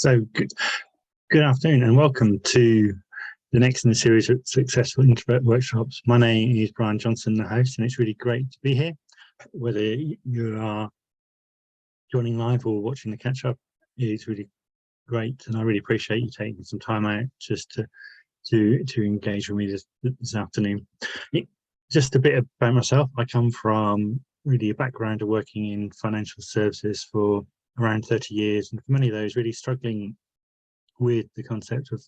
Good afternoon and welcome to the next in the series of Successful Introvert Workshops. My name is Brian Johnson, the host, and it's really great to be here. Whether you are joining live or watching the catch-up, it's really great, and I really appreciate you taking some time out just to engage with me this afternoon. Just a bit about myself. I come from really a background of working in financial services for around 30 years, and for many of those really struggling with the concept of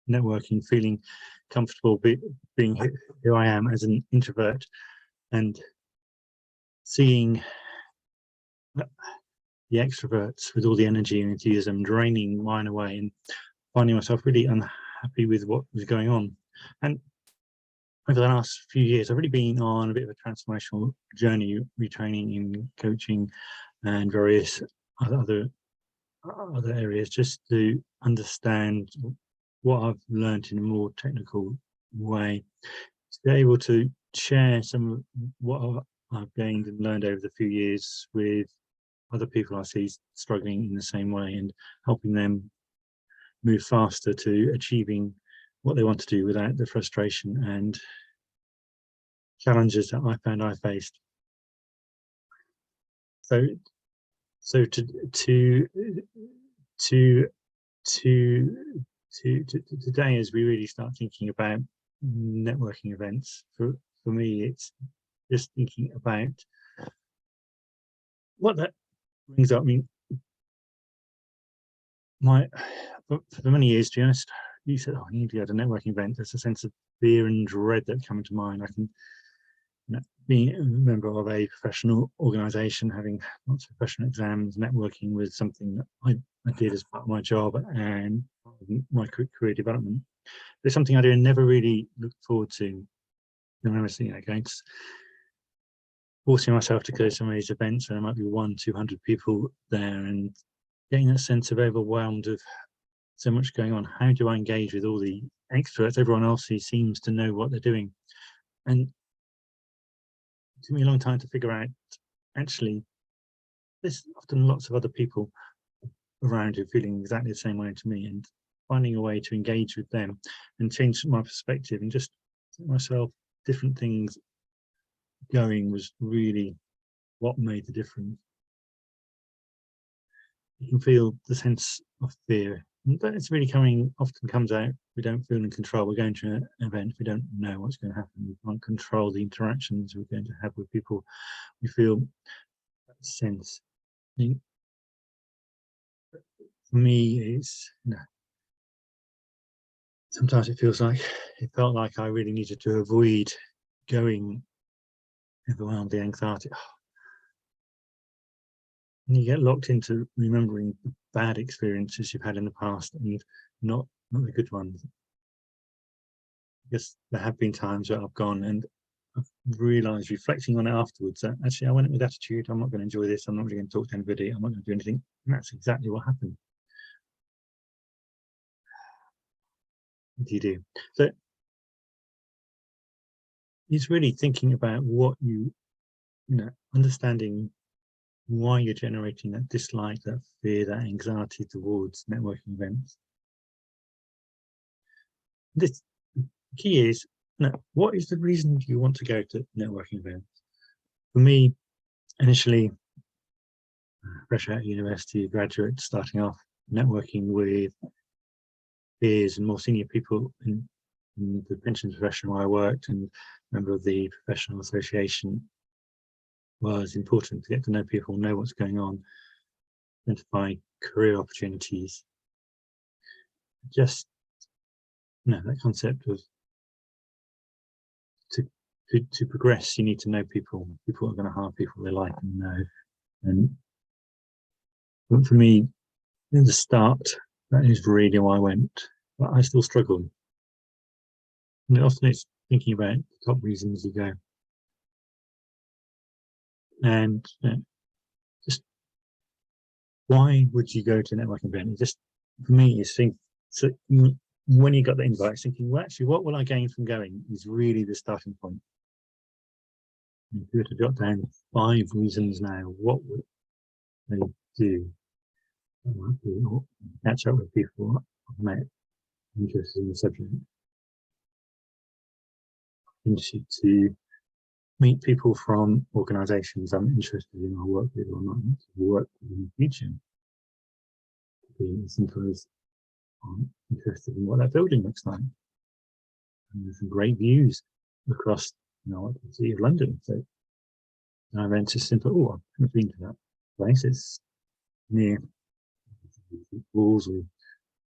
networking, feeling comfortable being who I am as an introvert, and seeing the extroverts with all the energy and enthusiasm draining mine away, and finding myself really unhappy with what was going on. And over the last few years, I've really been on a bit of a transformational journey, retraining in coaching and various other areas, just to understand what I've learned in a more technical way, to be able to share some of what I've gained and learned over the few years with other people I see struggling in the same way, and helping them move faster to achieving what they want to do without the frustration and challenges that I found I faced. So today, as we really start thinking about networking events, for me, it's just thinking about what that brings up. I mean, for many years, to be honest, you said, "Oh, you need to go to a networking event." There's a sense of fear and dread that come to mind. I can, being a member of a professional organisation, having lots of professional exams, networking was something that I did as part of my job and my career development. It's something I do and never really looked forward to. I remember going to forcing myself to go to some of these events where there might be 100-200 people there, and getting that sense of overwhelmed of so much going on. How do I engage with all the experts, everyone else who seems to know what they're doing? And it took me a long time to figure out, actually, there's often lots of other people around who are feeling exactly the same way to me, and finding a way to engage with them and change my perspective and just set myself different things going was really what made the difference. You can feel the sense of fear, but it's really often comes out. We don't feel in control. We're going to an event, we don't know what's going to happen. We can't control the interactions we're going to have with people. We feel that sense. For me, it's, sometimes it felt like I really needed to avoid going, overwhelmed, the anxiety. And you get locked into remembering the bad experiences you've had in the past and not the good ones. Because there have been times where I've gone and I've realised, reflecting on it afterwards, that actually I went in with attitude. I'm not going to enjoy this. I'm not really going to talk to anybody. I'm not going to do anything. And that's exactly what happened. What do you do? So it's really thinking about what understanding why you're generating that dislike, that fear, that anxiety towards networking events. The key is, what is the reason you want to go to networking events? For me, initially, fresh out of university, graduate, starting off, networking with peers and more senior people in the pensions profession where I worked, and member of the professional association, was important to get to know people, know what's going on, identify career opportunities. Just that concept of to progress, you need to know people. People are going to hire people they like and know. And for me, in the start, that is really why I went, but I still struggle. And often it's thinking about the top reasons you go. And just why would you go to a networking event? Just for me, is think, so when you got the invite, thinking, well, actually, what will I gain from going is really the starting point. If you were to jot down 5 reasons now, what would they do? or catch up with people I've met interested in the subject. Interested to meet people from organisations I'm interested in or work with or not work with in the future. Being as simple as I'm interested in what that building looks like. And there's some great views across, the city of London. So I went to simple, I've never been to that place. It's near walls or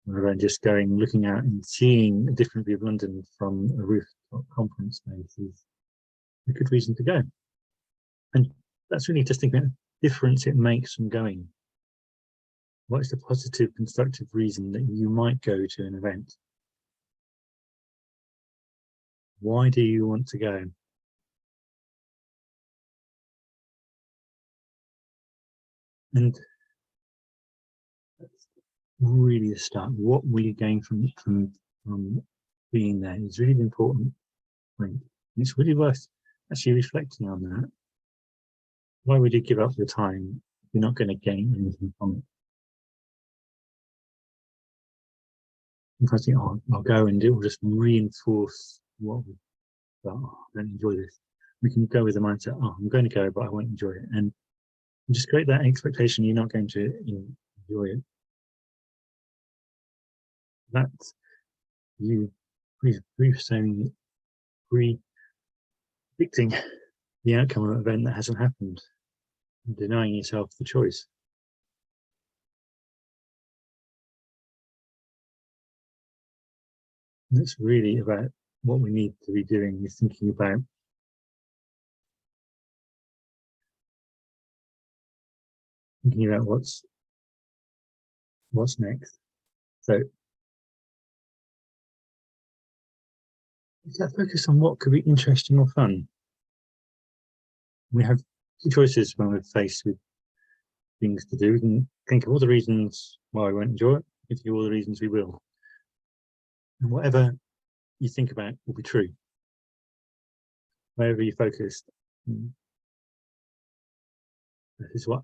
wherever, and just going, looking out and seeing a different view of London from a rooftop conference space is a good reason to go. And that's really just thinking about the difference it makes from going. What is the positive, constructive reason that you might go to an event? Why do you want to go? And that's really the start. What will you gain from being there is really the important point. It's really worth actually reflecting on that. Why would you give up your time if you're not going to gain anything from it? If I think, I'll go and it will just reinforce what we I don't enjoy this. We can go with the mindset, I'm going to go, but I won't enjoy it. And just create that expectation you're not going to enjoy it. That's you predicting the outcome of an event that hasn't happened, and denying yourself the choice. And it's really about what we need to be doing is thinking about what's next. So that focus on what could be interesting or fun. We have two choices when we're faced with things to do. We can think of all the reasons why we won't enjoy it, we can think of all the reasons we will. And whatever you think about will be true. Wherever you're focused, this is what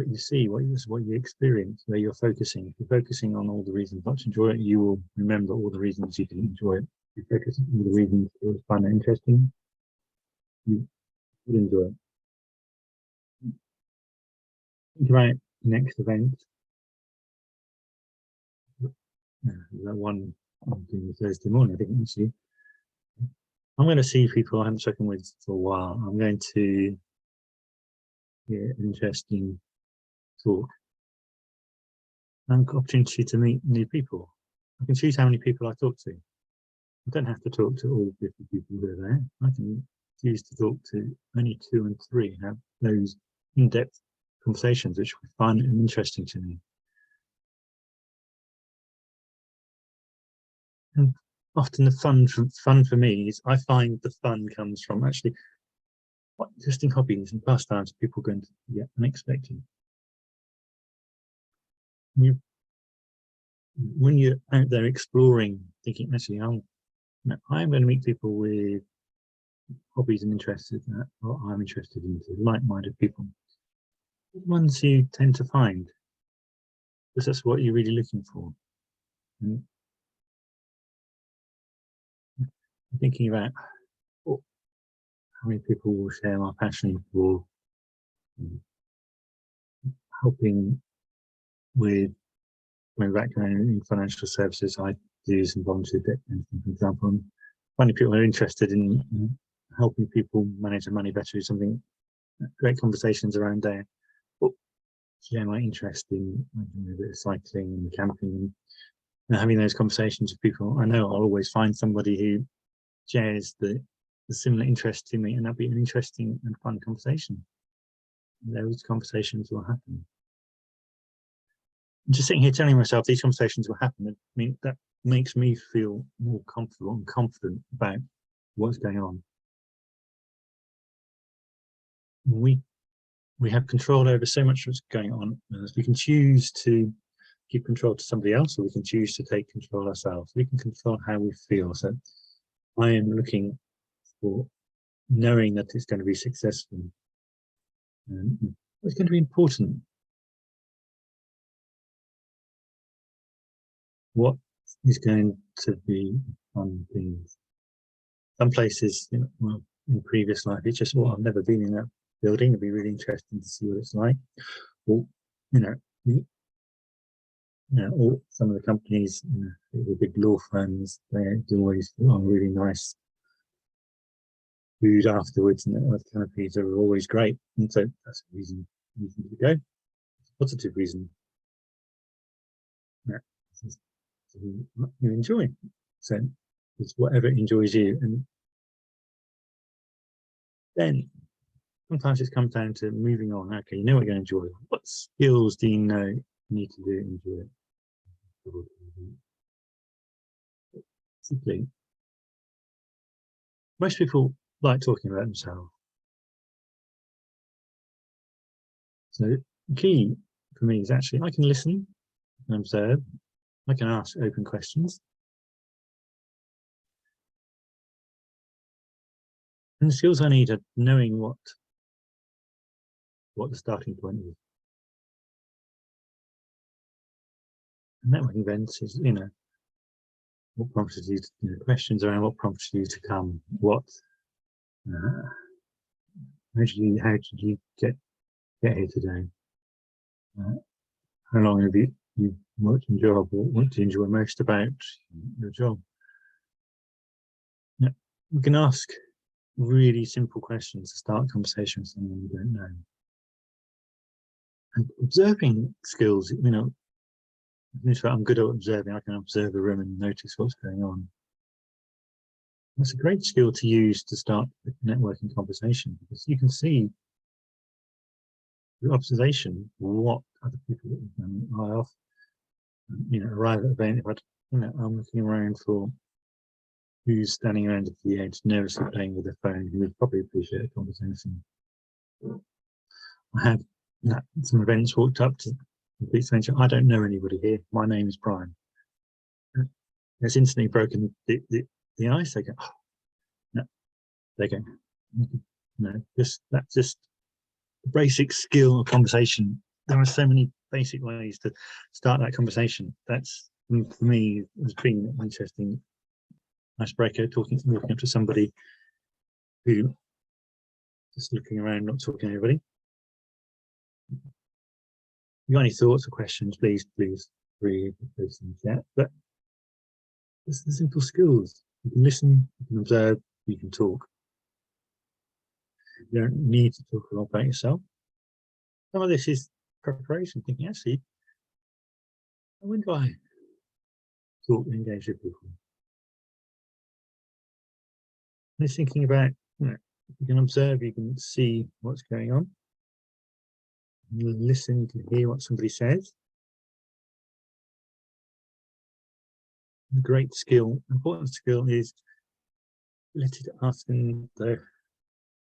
you see, what you experience, where you're focusing. If you're focusing on all the reasons not to enjoy it, you will remember all the reasons you didn't enjoy it. If you focus on all the reasons it was fun and interesting, you would enjoy it. Think about the next event. That one I'm doing Thursday morning, I think actually. I'm going to see people I haven't spoken with for a while. I'm going to hear an interesting talk. And opportunity to meet new people. I can choose how many people I talk to. I don't have to talk to all 50 people who are there. I can choose to talk to only 2 and 3, have those in-depth conversations which will be fun and interesting to me. And often the fun for me is I find the fun comes from actually what interesting hobbies and pastimes people are going to get unexpected. When you're out there exploring, thinking, actually, I'm going to meet people with hobbies and interests that I'm interested in, like-minded people. The ones you tend to find, because that's what you're really looking for. And thinking about how many people will share my passion for helping with my background in financial services. I do some volunteer debt management, for example. And finding people who are interested in helping people manage their money better is something. Great conversations around there. But share my interest in a bit of cycling and camping, and having those conversations with people. I know I'll always find somebody who shares the similar interest to me, and that'll be an interesting and fun conversation. Those conversations will happen. Just sitting here telling myself these conversations will happen, I mean, that makes me feel more comfortable and confident about what's going on. We have control over so much what's going on. We can choose to give control to somebody else, or we can choose to take control ourselves. We can control how we feel. So I am looking for knowing that it's going to be successful. It's going to be important. what is going to be fun things. Some places, well, in previous life, it's just, well, I've never been in that building. It'd be really interesting to see what it's like. Or, or some of the companies, the big law firms, they do always on really nice food afterwards, and the canopies are always great. And so that's a reason to go. It's a positive reason. Yeah, you enjoy. So it's whatever enjoys you. And then sometimes it comes down to moving on. Okay, you know what you're going to enjoy. What skills do you know you need to do to enjoy it? Simply, most people like talking about themselves. So the key for me is actually I can listen and observe. I can ask open questions. And the skills I need are knowing what the starting point is. And networking events is, what prompted you to, questions around what prompted you to come, what, how did you get here today? How long have you worked in your job? What do you enjoy most about your job? Yeah, we can ask really simple questions to start a conversation with someone we don't know. And observing skills, I'm good at observing. I can observe a room and notice what's going on. That's a great skill to use to start a networking conversation, because you can see through observation what other people are off. Arrive at an event. If I'm looking around for who's standing around at the edge, nervously playing with their phone, who would probably appreciate a conversation. I had some events, walked up to complete stranger. I don't know anybody here. My name is Brian. It's instantly broken the ice. They go, oh, no. They go, no. That's just a basic skill of conversation. There are so many basic ways to start that conversation. That's, for me, has been an interesting icebreaker, walking up to somebody who just looking around, not talking to anybody. If you got any thoughts or questions, please read those in the chat. But it's the simple skills. You can listen, you can observe, you can talk. You don't need to talk a lot about yourself. Some of this is preparation, thinking, actually, when do I talk and engage with people? And it's thinking about, you can observe, you can see what's going on. You listen, you can hear what somebody says. The great skill, important skill is letting asking the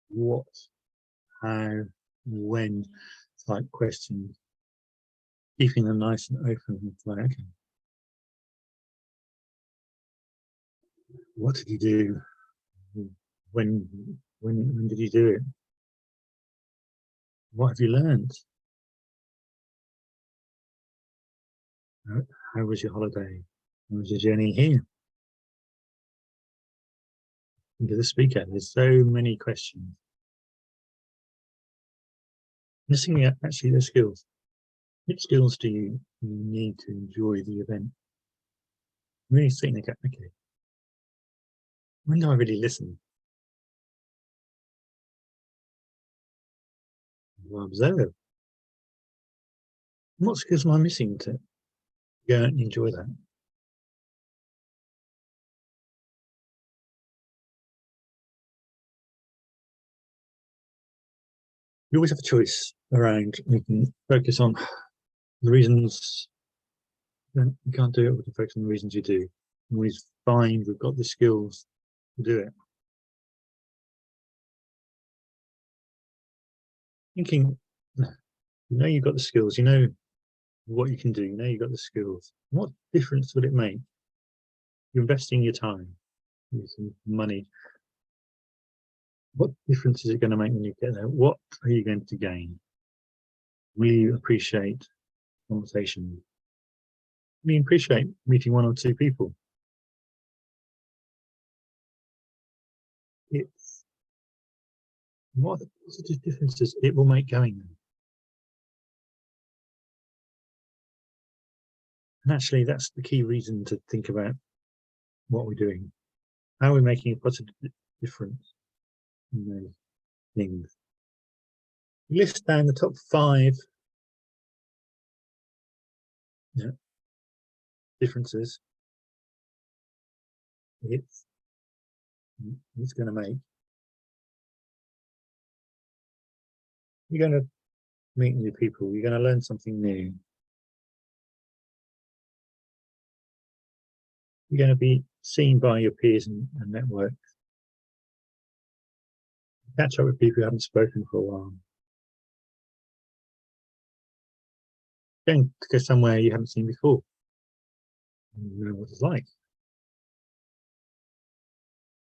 what, how, when type questions, keeping them nice and open. Like, okay, what did you do? When did you do it? What have you learned? How was your holiday? How was your journey here? And to the speaker, there's so many questions. Missing out actually the skills. Which skills do you need to enjoy the event? Really sitting there, okay, when do I really listen? Well, observe. What skills am I missing to go and enjoy that? You always have a choice around. You can focus on the reasons. Then you can't do it. We can focus on the reasons you do. And we find we've got the skills to do it. Thinking, you've got the skills. You know what you can do. You know you've got the skills. What difference would it make? You're investing your time, some money. What difference is it going to make when you get there? What are you going to gain? We appreciate conversation. We appreciate meeting one or two people. It's what are the positive differences it will make going there. And actually, that's the key reason to think about what we're doing. How are we making a positive difference in those things? List down the top 5 differences it's going to make. You're going to meet new people. You're going to learn something new. You're going to be seen by your peers and network. Catch up with people who haven't spoken for a while. Going to go somewhere you haven't seen before. You know what it's like.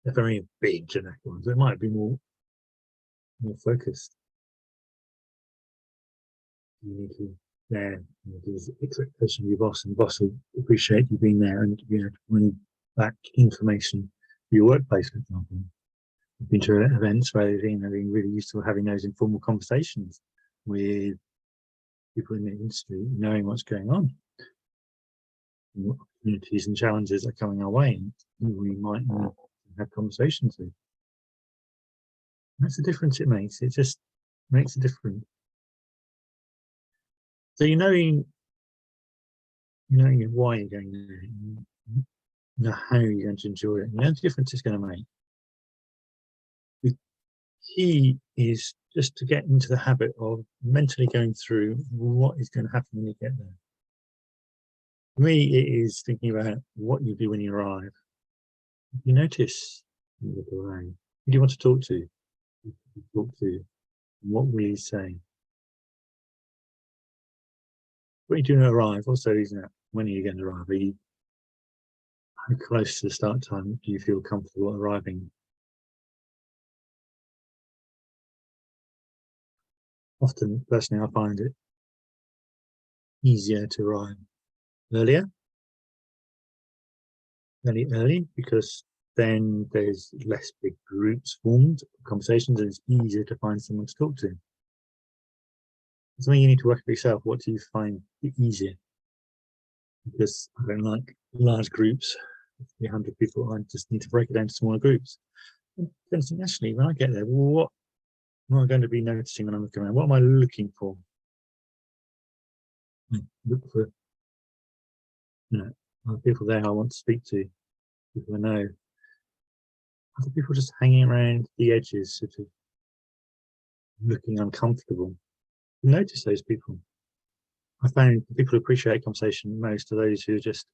They're very big generic ones. It might be more focused. You need to there. There's expectation of your boss, and the boss will appreciate you being there and bring back information for your workplace, for example. I've been to events where they've been really used to having those informal conversations with people in the industry, knowing what's going on, and what opportunities and challenges are coming our way, and we might have conversations with. That's the difference it makes. It just makes a difference. So knowing why you're going there, you know how you're going to enjoy it, you know the difference it's going to make. The key is just to get into the habit of mentally going through what is going to happen when you get there. For me, it is thinking about what you do when you arrive. You notice when you look around. Who do you want to talk to? What will you say? What are you doing to arrive? Also, isn't it? When are you going to arrive? Are you how close to the start time do you feel comfortable arriving? Often, personally, I find it easier to arrive early, because then there's less big groups formed, conversations, and it's easier to find someone to talk to. Something you need to work for yourself. What do you find easier? Because I don't like large groups, 300 people. I just need to break it down to smaller groups. And then think, actually, when I get there, what am I going to be noticing when I'm looking around? What am I looking for? Look for, people there I want to speak to, people I know. Other people just hanging around the edges, sort of looking uncomfortable. You notice those people. I found the people who appreciate conversation most are those who are just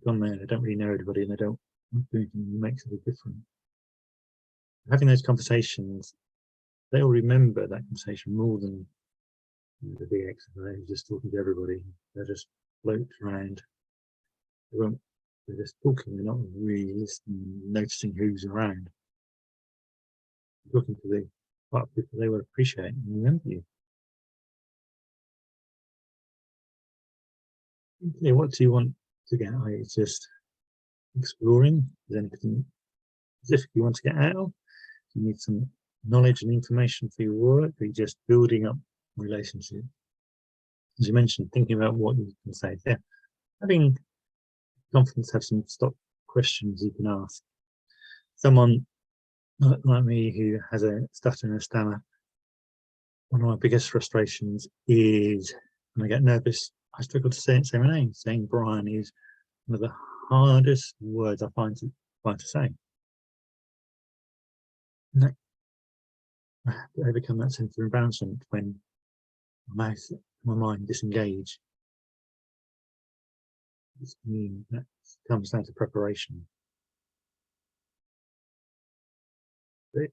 gone there. They don't really know everybody, and they don't do anything that makes a big difference. Having those conversations, they'll remember that conversation more than the big extrovert who's just talking to everybody. They're just float around. They're just talking. They're not really listening, noticing who's around. Talking to the part of people they will appreciate and remember you. Yeah, what do you want to get out? It's just exploring. Is there anything specific you want to get out of? Do you need some knowledge and information for your work? Or are you just building up relationships? As you mentioned, thinking about what you can say. Yeah, having confidence, have some stock questions you can ask. Someone like me who has a stutter and a stammer, one of my biggest frustrations is when I get nervous, I struggle to say my name. Saying Brian is one of the hardest words I find to say. And I have to overcome that sense of embarrassment when my mind disengage. That comes down to preparation. But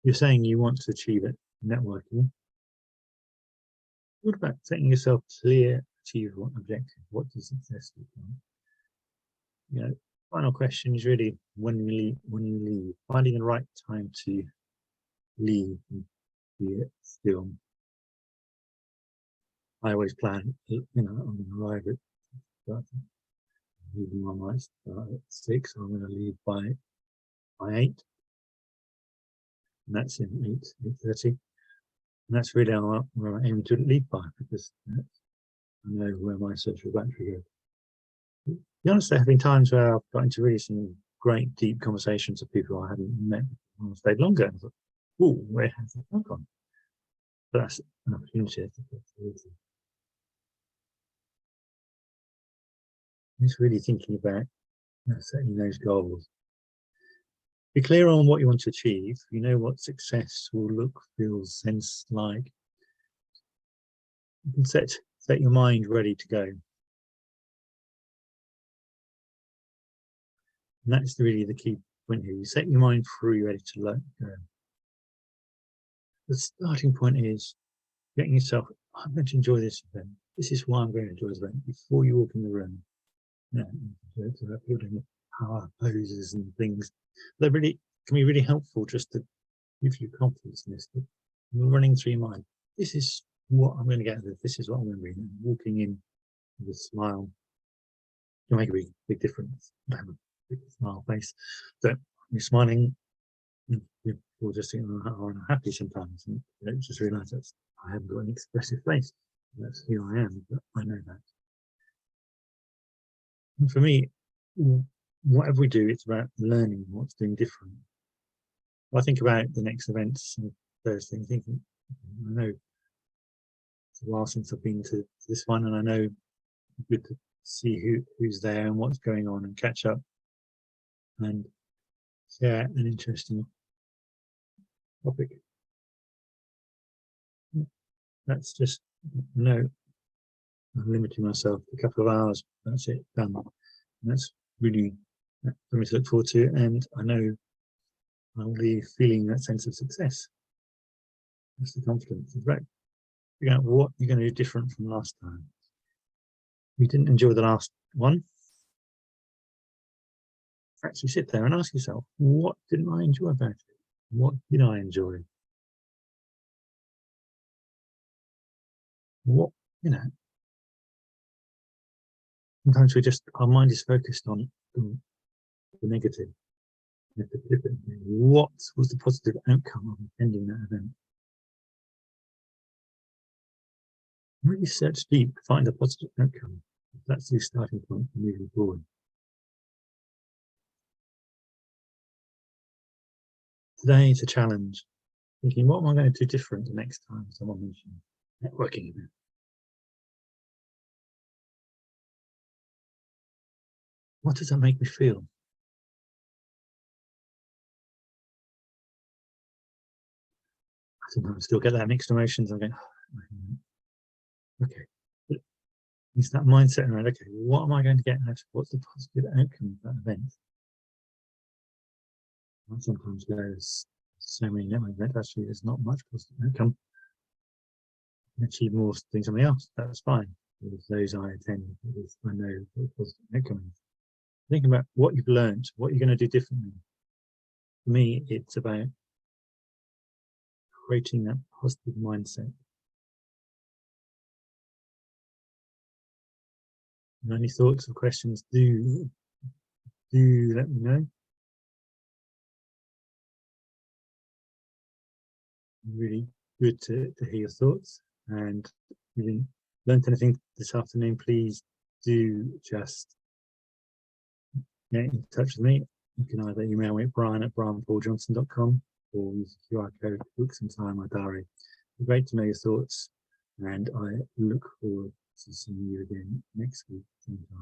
you're saying you want to achieve it, networking. What about setting yourself clear, achievable objective? What does success look like? Final question is really when you leave, finding the right time to leave and be still. I always plan, I'm going to arrive at start. Even I might start at 6. I'm going to leave by 8. And that's in 8:30. And that's really where I'm aiming to leave by, because I know where my social battery goes. To be honest, there have been times where I've got into really some great deep conversations with people I hadn't met before. I stayed longer and I thought, oh, where has that gone? But that's an opportunity. It's really thinking about setting those goals. Be clear on what you want to achieve. You know what success will look, feel, sense like. You can set your mind ready to go. And that's really the key point here. You set your mind free, ready to go. The starting point is getting yourself, I'm going to enjoy this event. This is why I'm going to enjoy this event. Before you walk in the room, it's about building power poses and things. They really can be really helpful just to give you confidence in this. You're running through your mind. This is what I'm going to get out of this. This is what I'm going to be. Walking in with a smile can make a big difference. I have a big smile face. So you're smiling. You're just happy sometimes, and you don't just realise that I haven't got an expressive face. That's who I am, but I know that. And for me, whatever we do, it's about learning what's doing different. I think about the next events and Thursday, thinking, I know it's a while since I've been to this one, and I know good to see who's there and what's going on, and catch up and share an interesting topic. That's just, I'm limiting myself a couple of hours. That's it, done. And that's really something to look forward to, and I know I'll be feeling that sense of success. That's the confidence. It's about figuring out what you're going to do different from last time. You didn't enjoy the last one. Actually sit there and ask yourself, what didn't I enjoy about it? What did I enjoy? What, sometimes our mind is focused on the negative. What was the positive outcome of attending that event? Really search deep to find a positive outcome. That's the starting point for moving forward. Today is a challenge. Thinking, what am I going to do different the next time someone mentions networking event? What does that make me feel? I sometimes still get that mixed emotions. I'm going, okay. It's that mindset around, okay, what am I going to get out of what's the positive outcome of that event? I sometimes there's so many networking events, actually there's not much positive outcome. I can achieve more things something else, that's fine. With those I attend, I know what the positive outcome is. Think about what you've learned, what you're going to do differently. For me, it's about creating that positive mindset. And any thoughts or questions, do let me know. Really good to hear your thoughts. And if you didn't learn anything this afternoon, please do just get in touch with me. You can either email me at brian@brianpauljohnson.com or use the QR code to book some time in my diary. It's great to know your thoughts, and I look forward to seeing you again next week sometime.